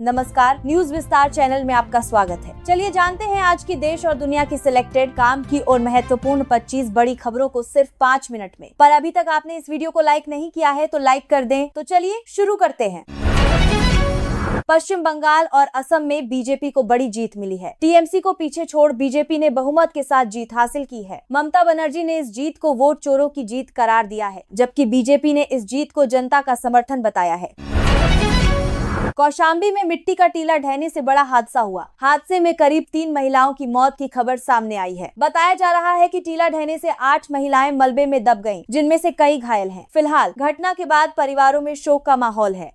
नमस्कार, न्यूज विस्तार चैनल में आपका स्वागत है। चलिए जानते हैं आज की देश और दुनिया की सिलेक्टेड काम की और महत्वपूर्ण 25 बड़ी खबरों को सिर्फ 5 मिनट में। पर अभी तक आपने इस वीडियो को लाइक नहीं किया है तो लाइक कर दें। तो चलिए शुरू करते हैं। पश्चिम बंगाल और असम में बीजेपी को बड़ी जीत मिली है। टीएमसी को पीछे छोड़ बीजेपी ने बहुमत के साथ जीत हासिल की है। ममता बनर्जी ने इस जीत को वोट चोरों की जीत करार दिया है, जबकि बीजेपी ने इस जीत को जनता का समर्थन बताया है। कौशाम्बी में मिट्टी का टीला ढहने से बड़ा हादसा हुआ। हादसे में करीब 3 महिलाओं की मौत की खबर सामने आई है। बताया जा रहा है कि टीला ढहने से 8 महिलाएं मलबे में दब गईं, जिनमें से कई घायल हैं। फिलहाल घटना के बाद परिवारों में शोक का माहौल है।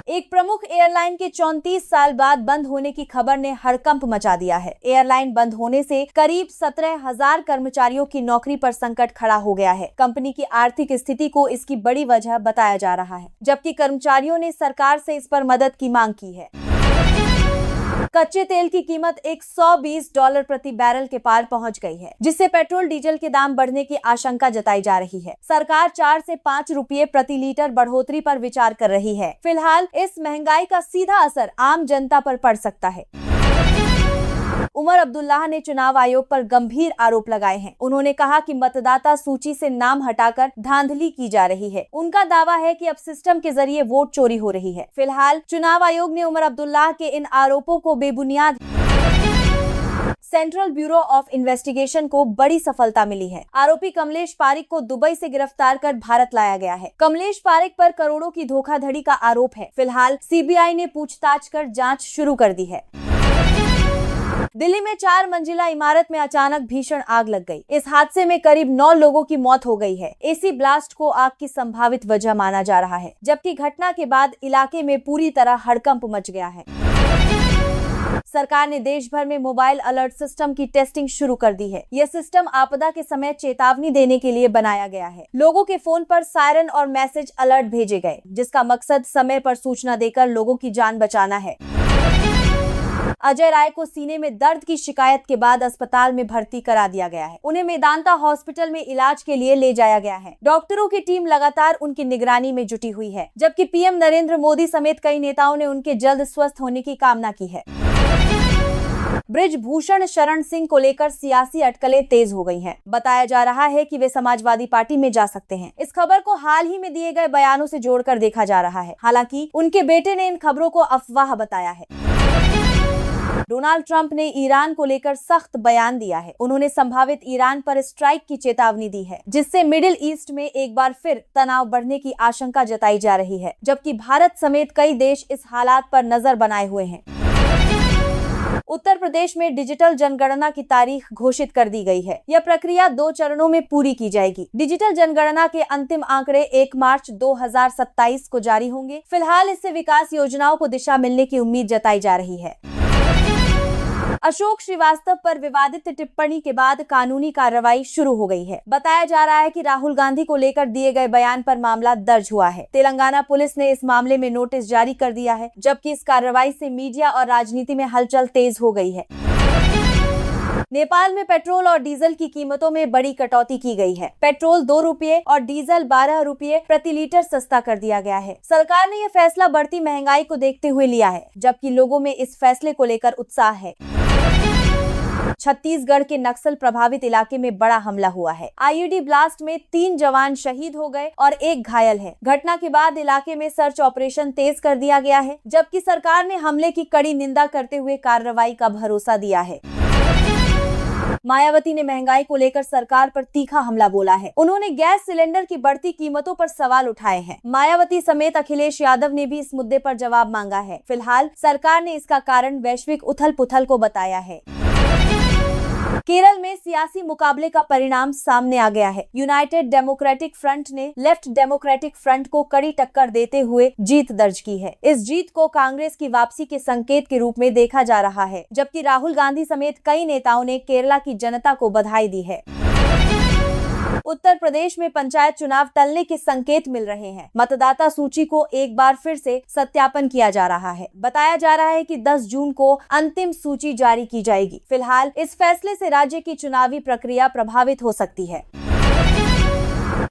एक प्रमुख एयरलाइन के 34 साल बाद बंद होने की खबर ने हड़कंप मचा दिया है। एयरलाइन बंद होने से करीब 17,000 कर्मचारियों की नौकरी पर संकट खड़ा हो गया है। कंपनी की आर्थिक स्थिति को इसकी बड़ी वजह बताया जा रहा है, जबकि कर्मचारियों ने सरकार से इस पर मदद की मांग की है। कच्चे तेल की कीमत $120 प्रति बैरल के पार पहुंच गई है, जिससे पेट्रोल डीजल के दाम बढ़ने की आशंका जताई जा रही है। सरकार 4 से 5 रुपये प्रति लीटर बढ़ोतरी पर विचार कर रही है। फिलहाल इस महंगाई का सीधा असर आम जनता पर पड़ सकता है। उमर अब्दुल्लाह ने चुनाव आयोग पर गंभीर आरोप लगाए हैं। उन्होंने कहा कि मतदाता सूची से नाम हटाकर धांधली की जा रही है। उनका दावा है कि अब सिस्टम के जरिए वोट चोरी हो रही है। फिलहाल चुनाव आयोग ने उमर अब्दुल्लाह के इन आरोपों को बेबुनियाद। सेंट्रल ब्यूरो ऑफ इन्वेस्टिगेशन को बड़ी सफलता मिली है। आरोपी कमलेश पारिक को दुबई से गिरफ्तार कर भारत लाया गया है। कमलेश पारिक पर करोड़ों की धोखाधड़ी का आरोप है। फिलहाल सीबीआई ने पूछताछ कर जांच शुरू कर दी है। दिल्ली में 4 मंजिला इमारत में अचानक भीषण आग लग गई। इस हादसे में करीब 9 लोगों की मौत हो गई है। एसी ब्लास्ट को आग की संभावित वजह माना जा रहा है, जबकि घटना के बाद इलाके में पूरी तरह हड़कंप मच गया है। सरकार ने देश भर में मोबाइल अलर्ट सिस्टम की टेस्टिंग शुरू कर दी है। यह सिस्टम आपदा के समय चेतावनी देने के लिए बनाया गया है। लोगों के फोन पर सायरन और मैसेज अलर्ट भेजे गए, जिसका मकसद समय पर सूचना देकर लोगों की जान बचाना है। अजय राय को सीने में दर्द की शिकायत के बाद अस्पताल में भर्ती करा दिया गया है। उन्हें मेदांता हॉस्पिटल में इलाज के लिए ले जाया गया है। डॉक्टरों की टीम लगातार उनकी निगरानी में जुटी हुई है, जबकि पीएम नरेंद्र मोदी समेत कई नेताओं ने उनके जल्द स्वस्थ होने की कामना की है। बृजभूषण शरण सिंह को लेकर सियासी अटकलें तेज हो गई हैं। बताया जा रहा है कि वे समाजवादी पार्टी में जा सकते हैं। इस खबर को हाल ही में दिए गए बयानों से जोड़कर देखा जा रहा है। हालांकि उनके बेटे ने इन खबरों को अफवाह बताया है। डोनाल्ड ट्रंप ने ईरान को लेकर सख्त बयान दिया है। उन्होंने संभावित ईरान पर स्ट्राइक की चेतावनी दी है, जिससे मिडिल ईस्ट में एक बार फिर तनाव बढ़ने की आशंका जताई जा रही है, जबकि भारत समेत कई देश इस हालात पर नजर बनाए हुए हैं। उत्तर प्रदेश में डिजिटल जनगणना की तारीख घोषित कर दी गई है। यह प्रक्रिया 2 चरणों में पूरी की जाएगी। डिजिटल जनगणना के अंतिम आंकड़े 1 मार्च 2027 को जारी होंगे। फिलहाल इससे विकास योजनाओं को दिशा मिलने की उम्मीद जताई जा रही है। अशोक श्रीवास्तव पर विवादित टिप्पणी के बाद कानूनी कार्रवाई शुरू हो गई है। बताया जा रहा है कि राहुल गांधी को लेकर दिए गए बयान पर मामला दर्ज हुआ है। तेलंगाना पुलिस ने इस मामले में नोटिस जारी कर दिया है, जबकि इस कार्रवाई से मीडिया और राजनीति में हलचल तेज हो गई है। नेपाल में पेट्रोल और डीजल की कीमतों में बड़ी कटौती की गई है। पेट्रोल 2 रुपये और डीजल 12 रुपये प्रति लीटर सस्ता कर दिया गया है। सरकार ने यह फैसला बढ़ती महंगाई को देखते हुए लिया है, जबकि लोगों में इस फैसले को लेकर उत्साह है। छत्तीसगढ़ के नक्सल प्रभावित इलाके में बड़ा हमला हुआ है। आईईडी ब्लास्ट में 3 जवान शहीद हो गए और 1 घायल है। घटना के बाद इलाके में सर्च ऑपरेशन तेज कर दिया गया है, जबकि सरकार ने हमले की कड़ी निंदा करते हुए कार्रवाई का भरोसा दिया है। मायावती ने महंगाई को लेकर सरकार पर तीखा हमला बोला है। उन्होंने गैस सिलेंडर की बढ़ती कीमतों पर सवाल उठाए हैं। मायावती समेत अखिलेश यादव ने भी इस मुद्दे पर जवाब मांगा है। फिलहाल सरकार ने इसका कारण वैश्विक उथल पुथल को बताया है। केरल में सियासी मुकाबले का परिणाम सामने आ गया है। यूनाइटेड डेमोक्रेटिक फ्रंट ने लेफ्ट डेमोक्रेटिक फ्रंट को कड़ी टक्कर देते हुए जीत दर्ज की है। इस जीत को कांग्रेस की वापसी के संकेत के रूप में देखा जा रहा है, जबकि राहुल गांधी समेत कई नेताओं ने केरला की जनता को बधाई दी है। उत्तर प्रदेश में पंचायत चुनाव टलने के संकेत मिल रहे हैं। मतदाता सूची को एक बार फिर से सत्यापन किया जा रहा है। बताया जा रहा है कि 10 जून को अंतिम सूची जारी की जाएगी। फिलहाल इस फैसले से राज्य की चुनावी प्रक्रिया प्रभावित हो सकती है।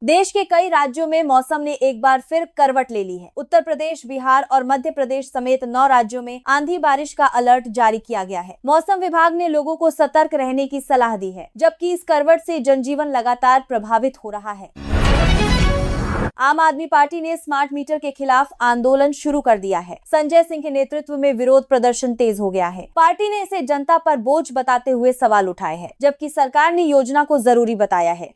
देश के कई राज्यों में मौसम ने एक बार फिर करवट ले ली है। उत्तर प्रदेश, बिहार और मध्य प्रदेश समेत 9 राज्यों में आंधी बारिश का अलर्ट जारी किया गया है। मौसम विभाग ने लोगों को सतर्क रहने की सलाह दी है, जबकि इस करवट से जनजीवन लगातार प्रभावित हो रहा है। आम आदमी पार्टी ने स्मार्ट मीटर के खिलाफ आंदोलन शुरू कर दिया है। संजय सिंह के नेतृत्व में विरोध प्रदर्शन तेज हो गया है। पार्टी ने इसे जनता पर बोझ बताते हुए सवाल उठाए हैं, जबकि सरकार ने योजना को जरूरी बताया है।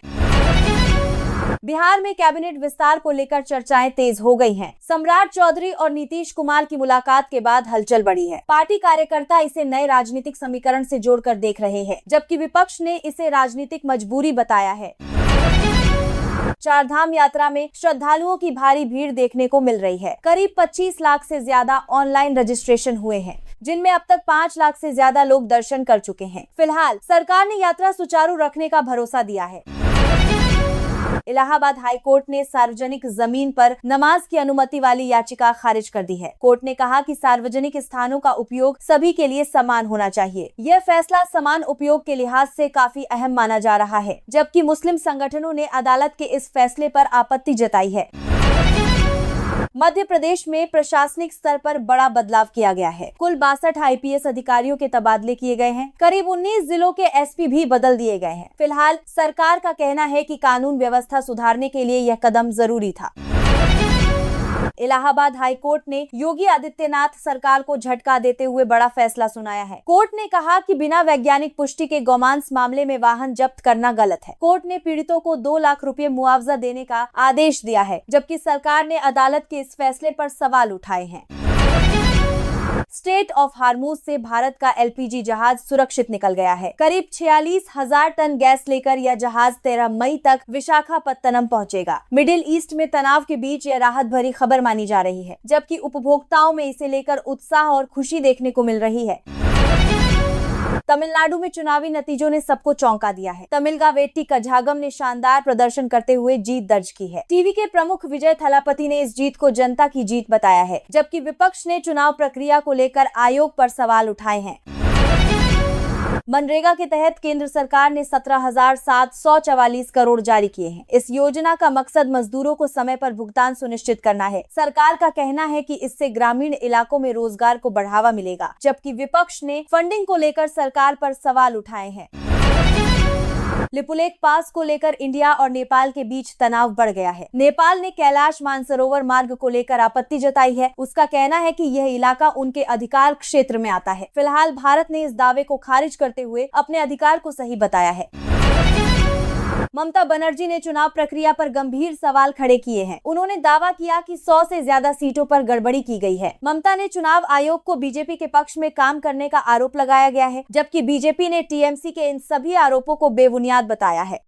बिहार में कैबिनेट विस्तार को लेकर चर्चाएं तेज हो गई हैं। सम्राट चौधरी और नीतीश कुमार की मुलाकात के बाद हलचल बढ़ी है। पार्टी कार्यकर्ता इसे नए राजनीतिक समीकरण से जोड़कर देख रहे हैं, जबकि विपक्ष ने इसे राजनीतिक मजबूरी बताया है। चारधाम यात्रा में श्रद्धालुओं की भारी भीड़ देखने को मिल रही है। करीब 25 लाख से ज्यादा ऑनलाइन रजिस्ट्रेशन हुए हैं, जिनमें अब तक 5 लाख से ज्यादा लोग दर्शन कर चुके हैं। फिलहाल सरकार ने यात्रा सुचारू रखने का भरोसा दिया है। इलाहाबाद हाई कोर्ट ने सार्वजनिक जमीन पर नमाज की अनुमति वाली याचिका खारिज कर दी है। कोर्ट ने कहा कि सार्वजनिक स्थानों का उपयोग सभी के लिए समान होना चाहिए। यह फैसला समान उपयोग के लिहाज से काफी अहम माना जा रहा है, जबकि मुस्लिम संगठनों ने अदालत के इस फैसले पर आपत्ति जताई है। मध्य प्रदेश में प्रशासनिक स्तर पर बड़ा बदलाव किया गया है। कुल 62 IPS अधिकारियों के तबादले किए गए हैं। करीब 19 जिलों के SP भी बदल दिए गए हैं। फिलहाल सरकार का कहना है कि कानून व्यवस्था सुधारने के लिए यह कदम जरूरी था। इलाहाबाद हाई कोर्ट ने योगी आदित्यनाथ सरकार को झटका देते हुए बड़ा फैसला सुनाया है। कोर्ट ने कहा कि बिना वैज्ञानिक पुष्टि के गौमांस मामले में वाहन जब्त करना गलत है। कोर्ट ने पीड़ितों को 2 लाख रुपए मुआवजा देने का आदेश दिया है, जबकि सरकार ने अदालत के इस फैसले पर सवाल उठाए हैं। स्ट्रेट ऑफ हार्मूज से भारत का LPG जहाज सुरक्षित निकल गया है। करीब 46,000 टन गैस लेकर यह जहाज 13 मई तक विशाखापत्तनम पहुंचेगा। मिडिल ईस्ट में तनाव के बीच यह राहत भरी खबर मानी जा रही है, जबकि उपभोक्ताओं में इसे लेकर उत्साह और खुशी देखने को मिल रही है। तमिलनाडु में चुनावी नतीजों ने सबको चौंका दिया है। तमिलगा वेट्टी कझागम ने शानदार प्रदर्शन करते हुए जीत दर्ज की है। टीवी के प्रमुख विजय थलापति ने इस जीत को जनता की जीत बताया है, जबकि विपक्ष ने चुनाव प्रक्रिया को लेकर आयोग पर सवाल उठाए हैं। मनरेगा के तहत केंद्र सरकार ने 17,744 करोड़ जारी किए हैं। इस योजना का मकसद मजदूरों को समय पर भुगतान सुनिश्चित करना है। सरकार का कहना है कि इससे ग्रामीण इलाकों में रोजगार को बढ़ावा मिलेगा, जबकि विपक्ष ने फंडिंग को लेकर सरकार पर सवाल उठाए हैं। लिपुलेख पास को लेकर इंडिया और नेपाल के बीच तनाव बढ़ गया है। नेपाल ने कैलाश मानसरोवर मार्ग को लेकर आपत्ति जताई है। उसका कहना है कि यह इलाका उनके अधिकार क्षेत्र में आता है। फिलहाल भारत ने इस दावे को खारिज करते हुए अपने अधिकार को सही बताया है। ममता बनर्जी ने चुनाव प्रक्रिया पर गंभीर सवाल खड़े किए हैं। उन्होंने दावा किया कि 100 से ज्यादा सीटों पर गड़बड़ी की गई है। ममता ने चुनाव आयोग को बीजेपी के पक्ष में काम करने का आरोप लगाया गया है, जबकि बीजेपी ने TMC के इन सभी आरोपों को बेबुनियाद बताया है।